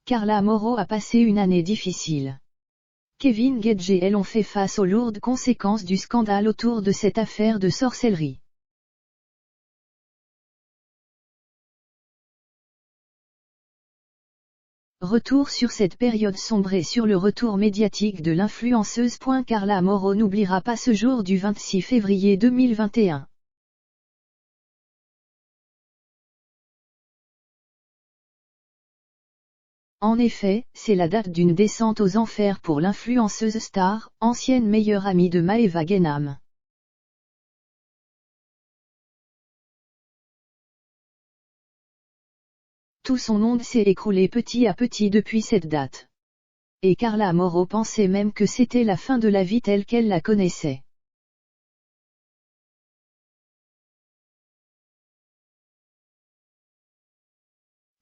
Carla Mauro a passé une année difficile. Kevin Gedge et elle ont fait face aux lourdes conséquences du scandale autour de cette affaire de sorcellerie. Retour sur cette période sombre et sur le retour médiatique de l'influenceuse. Carla Mauro n'oubliera pas ce jour du 26 février 2021. En effet, c'est la date d'une descente aux enfers pour l'influenceuse star, ancienne meilleure amie de Maeva Genam. Tout son monde s'est écroulé petit à petit depuis cette date. Et Carla Mauro pensait même que c'était la fin de la vie telle qu'elle la connaissait.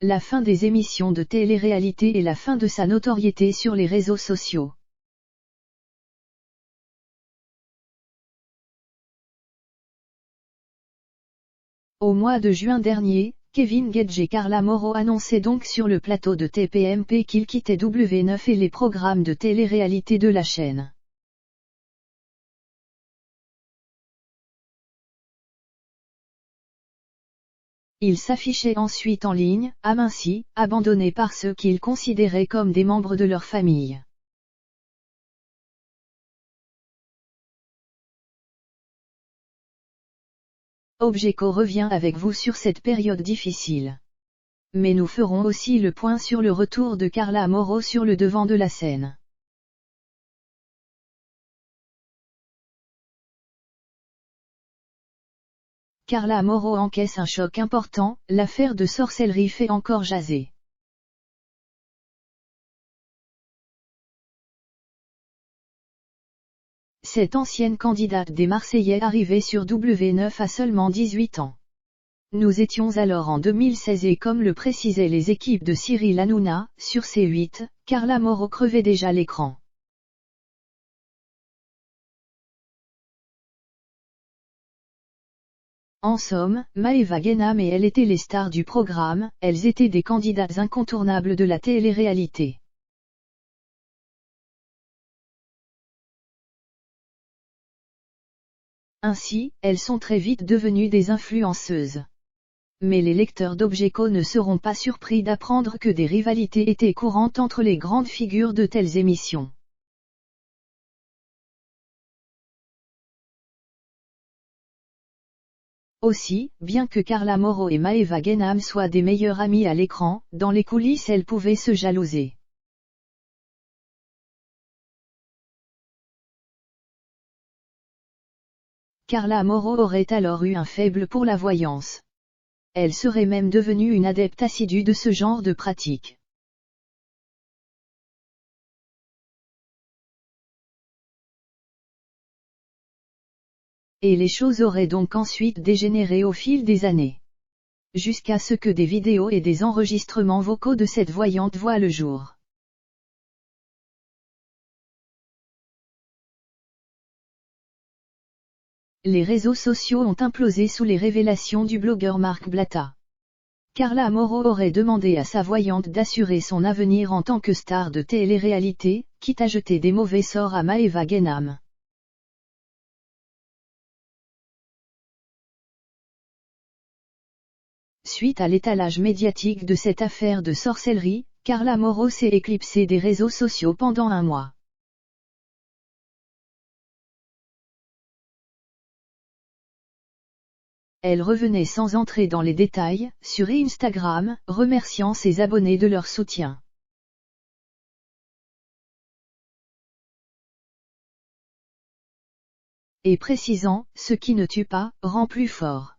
La fin des émissions de télé-réalité et la fin de sa notoriété sur les réseaux sociaux. Au mois de juin dernier, Kevin Gedge et Carla Mauro annonçaient donc sur le plateau de TPMP qu'ils quittaient W9 et les programmes de télé-réalité de la chaîne. Ils s'affichaient ensuite en ligne, amincis, abandonnés par ceux qu'ils considéraient comme des membres de leur famille. Objeco revient avec vous sur cette période difficile. Mais nous ferons aussi le point sur le retour de Carla Mauro sur le devant de la scène. Carla Mauro encaisse un choc important, l'affaire de sorcellerie fait encore jaser. Cette ancienne candidate des Marseillais arrivée sur W9 a seulement 18 ans. Nous étions alors en 2016 et comme le précisaient les équipes de Cyril Hanouna, sur C8, Carla Mauro crevait déjà l'écran. En somme, Maeva Genam et elle étaient les stars du programme, elles étaient des candidates incontournables de la télé-réalité. Ainsi, elles sont très vite devenues des influenceuses. Mais les lecteurs d'Objeco ne seront pas surpris d'apprendre que des rivalités étaient courantes entre les grandes figures de telles émissions. Aussi, bien que Carla Mauro et Maeva Genam soient des meilleures amies à l'écran, dans les coulisses elles pouvaient se jalouser. Carla Mauro aurait alors eu un faible pour la voyance. Elle serait même devenue une adepte assidue de ce genre de pratique. Et les choses auraient donc ensuite dégénéré au fil des années. Jusqu'à ce que des vidéos et des enregistrements vocaux de cette voyante voient le jour. Les réseaux sociaux ont implosé sous les révélations du blogueur Marc Blatta. Carla Mauro aurait demandé à sa voyante d'assurer son avenir en tant que star de télé-réalité, quitte à jeter des mauvais sorts à Maeva Genam. Suite à l'étalage médiatique de cette affaire de sorcellerie, Carla Mauro s'est éclipsée des réseaux sociaux pendant un mois. Elle revenait sans entrer dans les détails, sur Instagram, remerciant ses abonnés de leur soutien. Et précisant, ce qui ne tue pas, rend plus fort.